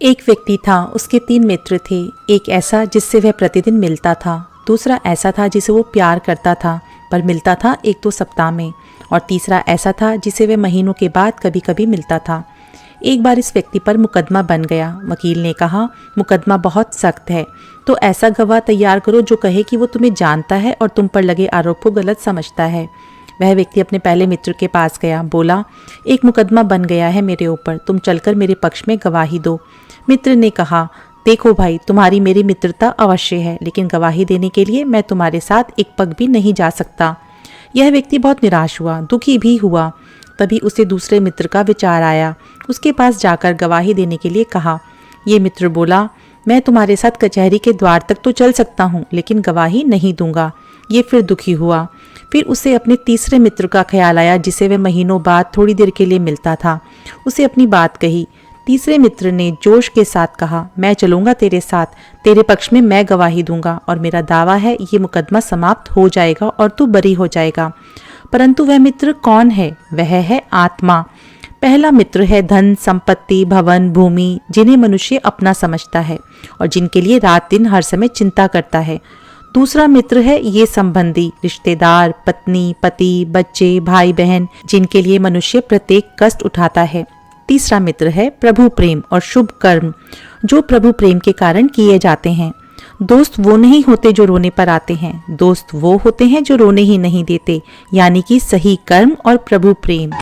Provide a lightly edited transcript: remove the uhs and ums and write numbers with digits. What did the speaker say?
एक व्यक्ति था, उसके 3 मित्र थे। एक ऐसा जिससे वह प्रतिदिन मिलता था, दूसरा ऐसा था जिसे वो प्यार करता था पर मिलता था 1-2 सप्ताह में, और तीसरा ऐसा था जिसे वह महीनों के बाद कभी कभी मिलता था। एक बार इस व्यक्ति पर मुकदमा बन गया। वकील ने कहा, मुकदमा बहुत सख्त है, तो ऐसा गवाह तैयार करो जो कहे कि वो तुम्हें जानता है और तुम पर लगे आरोप को गलत समझता है। वह व्यक्ति अपने पहले मित्र के पास गया, बोला, एक मुकदमा बन गया है मेरे ऊपर, तुम चलकर मेरे पक्ष में गवाही दो। मित्र ने कहा, देखो भाई, तुम्हारी मेरी मित्रता अवश्य है, लेकिन गवाही देने के लिए मैं तुम्हारे साथ एक पग भी नहीं जा सकता। यह व्यक्ति बहुत निराश हुआ, दुखी भी हुआ। तभी उसे दूसरे मित्र का विचार आया। उसके पास जाकर गवाही देने के लिए कहा। ये मित्र बोला, मैं तुम्हारे साथ कचहरी के द्वार तक तो चल सकता हूँ, लेकिन गवाही नहीं दूंगा। ये फिर दुखी हुआ। फिर उसे अपने तीसरे मित्र का ख्याल आया जिसे वह महीनों बाद थोड़ी देर के लिए मिलता था। उसे अपनी बात कही। तीसरे मित्र ने जोश के साथ कहा, मैं चलूंगा तेरे साथ, तेरे पक्ष में मैं गवाही दूंगा और मेरा दावा है ये मुकदमा समाप्त हो जाएगा और तू बरी हो जाएगा। परंतु वह मित्र कौन है? वह है आत्मा। पहला मित्र है धन, संपत्ति, भवन, भूमि, जिन्हें मनुष्य अपना समझता है और जिनके लिए रात दिन हर समय चिंता करता है। दूसरा मित्र है ये संबंधी, रिश्तेदार, पत्नी, पति, बच्चे, भाई बहन, जिनके लिए मनुष्य प्रत्येक कष्ट उठाता है। तीसरा मित्र है प्रभु प्रेम और शुभ कर्म, जो प्रभु प्रेम के कारण किए जाते हैं। दोस्त वो नहीं होते जो रोने पर आते हैं, दोस्त वो होते हैं जो रोने ही नहीं देते, यानी कि सही कर्म और प्रभु प्रेम।